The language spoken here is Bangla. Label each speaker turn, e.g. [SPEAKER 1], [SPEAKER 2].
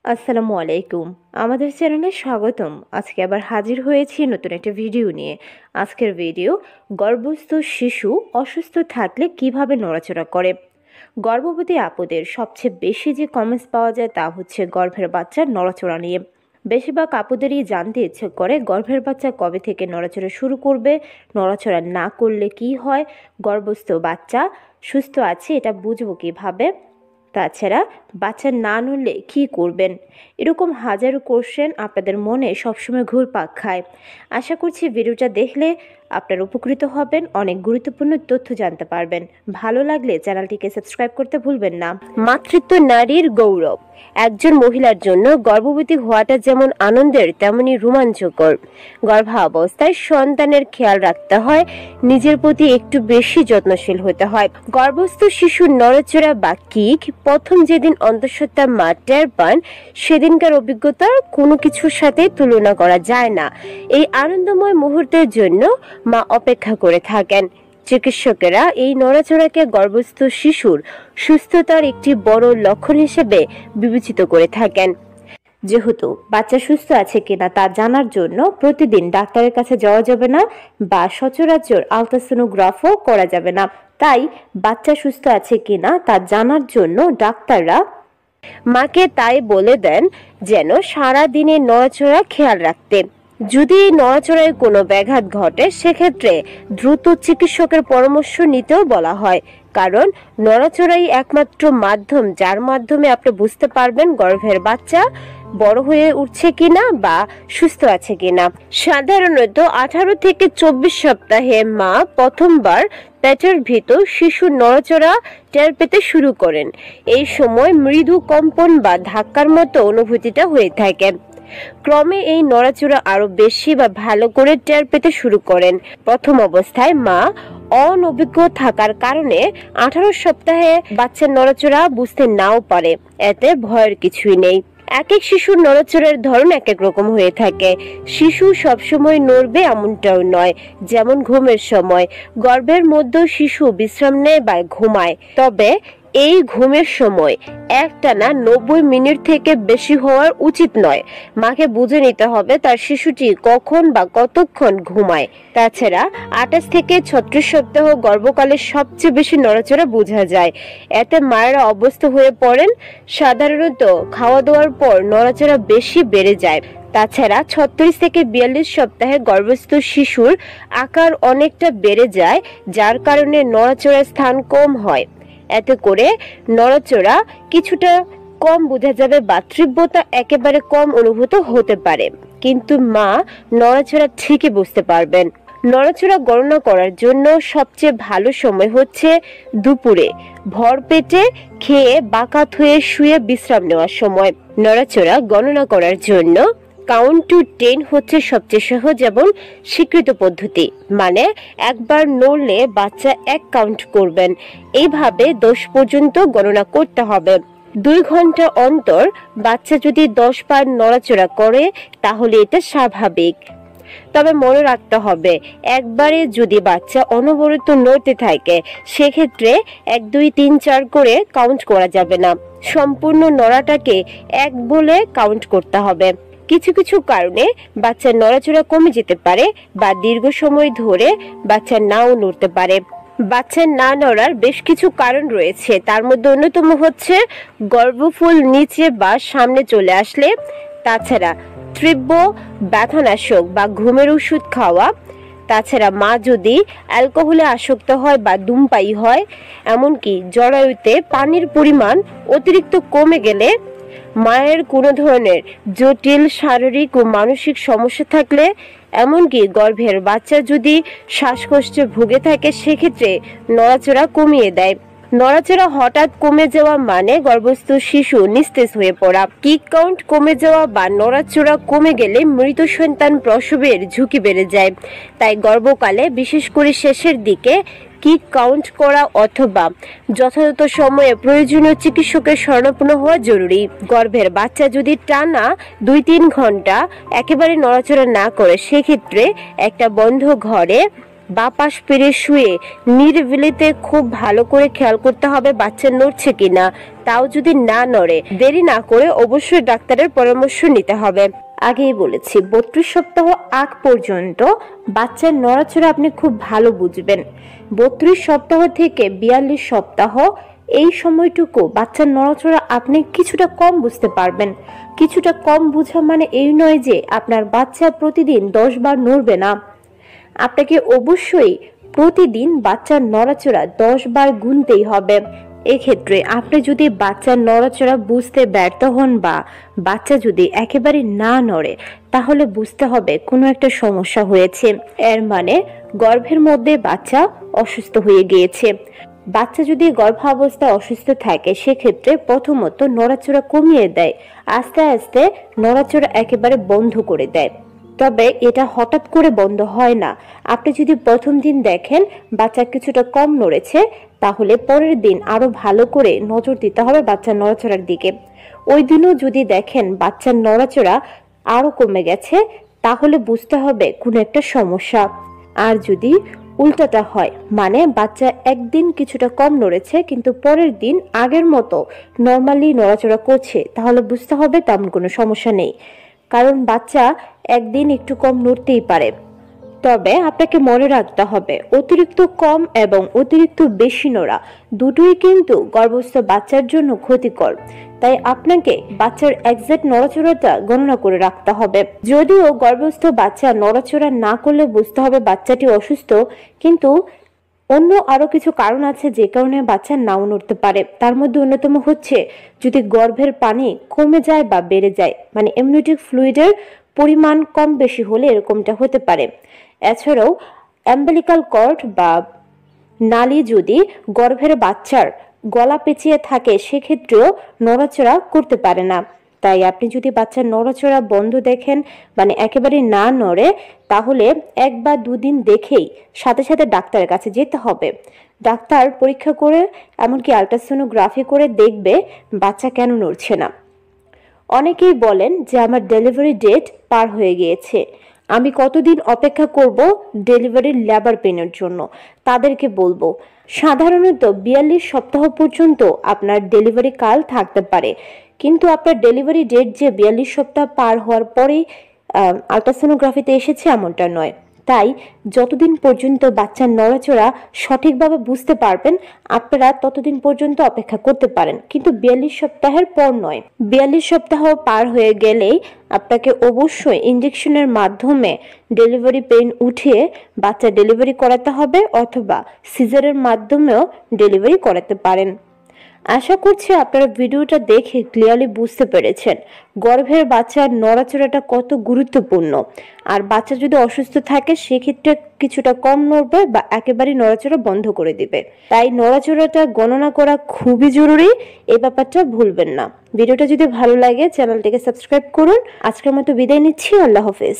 [SPEAKER 1] আসসালামু আলাইকুম। আমাদের চ্যানেলে স্বাগতম। আজকে আবার হাজির হয়েছি নতুন একটা ভিডিও নিয়ে। আজকের ভিডিও গর্ভস্থ শিশু অসুস্থ থাকলে কিভাবে নড়াচড়া করে। গর্ভবতী আপুদের সবচেয়ে বেশি যে কমেন্টস পাওয়া যায় তা হচ্ছে গর্ভের বাচ্চার নড়াচড়া নিয়ে। বেশিরভাগ আপুদেরই জানতে ইচ্ছে করে গর্ভের বাচ্চা কবে থেকে নড়াচড়া শুরু করবে, নড়াচড়া না করলে কি হয়, গর্ভস্থ বাচ্চা সুস্থ আছে এটা বুঝবো কিভাবে, তাছাড়া বাচ্চা না নড়লে কী করবেন। এরকম হাজারো কোশ্চেন আপনাদের মনে সবসময় ঘুরপাক খায়। আশা করছি ভিডিওটা দেখলে আপনারা উপকৃত হবেন, অনেক গুরুত্বপূর্ণ তথ্য জানতে পারবেন। ভালো লাগলে চ্যানেলটিকে সাবস্ক্রাইব করতে ভুলবেন না। মাতৃত্ব নারীর গৌরব। একজন মহিলার জন্য গর্ভবতী হওয়াটা যেমন আনন্দের তেমনি রোমাঞ্চকর। গর্ভাবস্থায় সন্তানের খেয়াল রাখতে হয়, নিজের প্রতি একটু বেশি যত্নশীল হতে হয়। গর্ভস্থ শিশুর নড়াচড়া বা কিক প্রথম যেদিন অন্তঃসত্ত্বা মা টের পান সেদিনকার অভিজ্ঞতা কোনো কিছুর সাথে তুলনা করা যায় না। এই আনন্দময় মুহূর্তের জন্য মা অপেক্ষা করে থাকেন। চিকিৎসকেরা এই নড়াচড়াকে গর্ভস্থ শিশুর সুস্থতার একটি বড় লক্ষণ হিসেবে বিবেচিত করে থাকেন। যেহেতু বাচ্চা সুস্থ আছে কিনা তা জানার জন্য প্রতিদিন ডাক্তারের কাছে যাওয়া যাবে না বা সচরাচর আলট্রাসোনোগ্রাফও করা যাবে না, তাই বাচ্চা সুস্থ আছে কিনা তা জানার জন্য ডাক্তাররা মাকে তাই বলে দেন যেন সারা দিনে নড়াচড়া খেয়াল রাখতে। যদি নড়াচড়ায় কোনো ব্যাঘাত ঘটে সেক্ষেত্রে দ্রুত চিকিৎসকের পরামর্শ নিতেও বলা হয়, কারণ নড়াচড়াই একমাত্র মাধ্যম যার মাধ্যমে আপনি বুঝতে পারবেন গর্ভের বাচ্চা বড় হয়ে উঠছে কিনা বা সুস্থ আছে কিনা। সাধারণত 18 থেকে 24 সপ্তাহে মা প্রথমবার পেটের ভিতর শিশুর নড়াচড়া টের পেতে শুরু করেন। এই সময় মৃদু কম্পন বা ধাক্কার মতো অনুভূতিটা হয়ে থাকে। ক্রমে এই নড়াচড়া আরো বেশি বা ভালো করে টের পেতে শুরু করেন। প্রথম অবস্থায় মা অনভিজ্ঞ থাকার কারণে 18 সপ্তাহে বাচ্চার নড়াচড়া বুঝতে নাও পারে, এতে ভয়ের কিছুই নেই। এক এক শিশুর নড়াচড়ার ধরন এক এক রকম হয়ে থাকে। শিশু সবসময় নড়বে এমনটাও নয়, যেমন ঘুমের সময় গর্ভের মধ্যে শিশু বিশ্রাম নেয় বা ঘুমায়, তবে এই ঘুমের সময় একটানা 90 মিনিট থেকে বেশি হওয়ার উচিত নয়। মাকে বুঝে নিতে হবে তার শিশুটি কখন বা কতক্ষণ ঘুমায়। তাছাড়া 28 থেকে 36 সপ্তাহ গর্ভকালে সবচেয়ে বেশি নড়াচড়া বোঝা যায়, এতে মায়েরা অভ্যস্ত হয়ে পড়েন। সাধারণত খাওয়া দাওয়ার পর নড়াচড়া বেশি বেড়ে যায়। তাছাড়া 36 থেকে 42 সপ্তাহে গর্ভস্থ শিশুর আকার অনেকটা বেড়ে যায়, যার কারণে নড়াচড়ার স্থান কম হয়। এতে করে নড়াচড়া কিছুটা কম বোঝা যাবে বা তীব্রতা একেবারে কম অনুভূত হতে পারে, কিন্তু মা নড়াচড়া ঠিকই বুঝতে পারবেন। নড়াচড়া গণনা করার জন্য সবচেয়ে ভালো সময় হচ্ছে দুপুরে ভরপেটে খেয়ে বাঁকাত হয়ে শুয়ে বিশ্রাম নেওয়ার সময়। নড়াচড়া গণনা করার জন্য কাউন্ট টু 10 হচ্ছে সবচেয়ে সহজ এবং স্বীকৃত পদ্ধতি, মানে একবার নড়লে বাচ্চা 1 কাউন্ট করবেন। এইভাবে 10 পর্যন্ত গণনা করতে হবে। 2 ঘন্টা অন্তর বাচ্চা যদি 10 বার নড়াচড়া করে তাহলে এটা স্বাভাবিক। তবে মনে রাখতে হবে একবারে যদি বাচ্চা অনবরত নড়তে থাকে সেক্ষেত্রে 1 2 3 4 করে কাউন্ট করা যাবে না, সম্পূর্ণ নড়াটাকে 1 বলে কাউন্ট করতে হবে। কিছু কিছু কারণে বাচ্চার নড়াচড়া কমে যেতে পারে বা দীর্ঘ সময় ধরে বাচ্চা নাও নড়তে পারে। বাচ্চার না নড়ার বেশ কিছু কারণ রয়েছে, তার মধ্যে অন্যতম হচ্ছে গর্ভফুল নিচে বা সামনে চলে আসলে, তাছাড়া তীব্র ব্যথানাশক বা ঘুমের ওষুধ খাওয়া, তাছাড়া মা যদি অ্যালকোহলে আসক্ত হয় বা ধূমপায়ী হয়, এমনকি জরায়ুতে পানির পরিমাণ অতিরিক্ত কমে গেলে, মায়ের কোনো ধরনের জটিল শারীরিক ও মানসিক সমস্যা থাকলে, এমনকি গর্ভের বাচ্চা যদি শ্বাসকষ্টে ভুগে থাকে সেক্ষেত্রে নড়াচড়া কমিয়ে দেয়। নড়াচড়া হঠাৎ কমে যাওয়া মানে গর্ভস্থ শিশু নিস্তেজ হয়ে পড়া। কিক কাউন্ট কমে যাওয়া বা নড়াচড়া কমে গেলে মৃত সন্তান প্রসবের ঝুঁকি বেড়ে যায়, তাই গর্ভকালে বিশেষ করে শেষের দিকে কিক কাউন্ট করা অথবা যথাযথ সময়ে প্রয়োজনীয় চিকিৎসকের শরণাপন্ন হওয়া জরুরি। গর্ভের বাচ্চা যদি টানা 2-3 ঘন্টা একেবারে নড়াচড়া না করে সেক্ষেত্রে একটা বন্ধ ঘরে বা পাশ ফিরে শুয়ে নিরিবিলিতে খুব ভালো করে খেয়াল করতে হবে বাচ্চা নড়ছে কিনা। তাও যদি না নড়ে, দেরি না করে অবশ্যই ডাক্তারের পরামর্শ নিতে হবে। আগেই বলেছি 32 সপ্তাহ আগ পর্যন্ত বাচ্চার নড়াচড়া আপনি খুব ভালো বুঝবেন। 32 সপ্তাহ থেকে 42 সপ্তাহ এই সময়টুকু বাচ্চার নড়াচড়া আপনি কিছুটা কম বুঝতে পারবেন। কিছুটা কম বোঝা মানে এই নয় যে আপনার বাচ্চা প্রতিদিন 10 বার নড়বে না। আপনাকে অবশ্যই প্রতিদিন বাচ্চার নড়াচড়া 10 বার গুনতেই হবে। এক্ষেত্রে আপনি যদি বাচ্চার নড়াচড়া বুঝতে ব্যর্থ হন বা বাচ্চা যদি একেবারে না নড়ে, তাহলে বুঝতে হবে কোনো একটা সমস্যা হয়েছে। এর মানে গর্ভের মধ্যে বাচ্চা অসুস্থ হয়ে গিয়েছে। বাচ্চা যদি গর্ভাবস্থায় অসুস্থ থাকে সেক্ষেত্রে প্রথমত নড়াচড়া কমিয়ে দেয়, আস্তে আস্তে নড়াচড়া একেবারে বন্ধ করে দেয়। তবে এটা হঠাৎ করে বন্ধ হয় না। আপনি যদি প্রথম দিন দেখেন বাচ্চা কিছুটা কম নড়েছে, তাহলে পরের দিন আরো ভালো করে নজর দিতে হবে বাচ্চার নড়াচড়ার দিকে। ওই দিনও যদি দেখেন বাচ্চার নড়াচড়া আরো কমে গেছে, তাহলে বুঝতে হবে কোনো একটা সমস্যা। আর যদি উল্টাটা হয়, মানে বাচ্চা একদিন কিছুটা কম নড়েছে কিন্তু পরের দিন আগের মতো নর্মালি নড়াচড়া করছে, তাহলে বুঝতে হবে তেমন কোনো সমস্যা নেই। কারণ বাচ্চা একদিন একটু কম নড়তেই পারে। তবে আপনাকে মনে রাখতে হবে অতিরিক্ত কম এবং অতিরিক্ত বেশি নড়া দুটোই কিন্তু গর্ভস্থ বাচ্চার জন্য ক্ষতিকর। তাই আপনাকে বাচ্চার এক্সাক্ট নড়াচড়াটা গণনা করে রাখতে হবে। যদিও গর্ভস্থ বাচ্চা নড়াচড়া না করলে বুঝতে হবে বাচ্চাটি অসুস্থ, কিন্তু অন্য আরো কিছু কারণ আছে যে কারণে বাচ্চা নাও নড়তে পারে। তার মধ্যে অন্যতম হচ্ছে যদি গর্ভের পানি কমে যায় বা বেড়ে যায়, মানে এমনিওটিক ফ্লুইডের পরিমাণ কম বেশি হলে এরকমটা হতে পারে। এছাড়াও অ্যাম্বিলিকাল কর্ড বা নালী যদি গর্ভের বাচ্চার গলা পেঁচিয়ে থাকে, সেক্ষেত্রেও নড়াচড়া করতে পারে না। তাই আপনি যদি বাচ্চার নড়াচড়া বন্ধ দেখেন, মানে একেবারে না নড়ে, তাহলে 1 বা 2 দিন দেখেই সাথে সাথে ডাক্তারের কাছে যেতে হবে। ডাক্তার পরীক্ষা করে এমনকি আল্ট্রাসোনোগ্রাফি করে দেখবে বাচ্চা কেন নড়ছে না। অনেকেই বলেন যে আমার ডেলিভারি ডেট পার হয়ে গিয়েছে, আমি কতদিন অপেক্ষা করব ডেলিভারির লেবার পেনের জন্য। তাদেরকে বলবো সাধারণত 42 সপ্তাহ পর্যন্ত আপনার ডেলিভারি কাল থাকতে পারে, কিন্তু আপনার ডেলিভারি ডেট যে 42 সপ্তাহ পার হওয়ার পরেই আল্ট্রাসোনোগ্রাফিতে এসেছে এমনটা নয়। তাই যতদিন পর্যন্ত বাচ্চার নড়াচড়া সঠিকভাবে বুঝতে পারবেন আপনারা ততদিন পর্যন্ত অপেক্ষা করতে পারেন, কিন্তু 42 সপ্তাহের পর নয়। 42 সপ্তাহ পার হয়ে গেলেই আপনাকে অবশ্যই ইনজেকশনের মাধ্যমে ডেলিভারি পেইন উঠিয়ে বাচ্চা ডেলিভারি করাতে হবে, অথবা সিজারের মাধ্যমেও ডেলিভারি করাতে পারেন। আশা করছি আপনারা ভিডিওটা দেখে ক্লিয়ারলি বুঝতে পেরেছেন গর্ভের বাচ্চার নড়াচড়াটা কত গুরুত্বপূর্ণ। আর বাচ্চা যদি অসুস্থ থাকে সেক্ষেত্রে কিছুটা কম নড়বে বা একেবারে নড়াচড়া বন্ধ করে দিবে। তাই নড়াচড়াটা গণনা করা খুবই জরুরি, এই ব্যাপারটা ভুলবেন না। ভিডিওটা যদি ভালো লাগে চ্যানেলটিকে সাবস্ক্রাইব করুন। আজকের মতো বিদায় নিচ্ছি, আল্লাহ হাফেজ।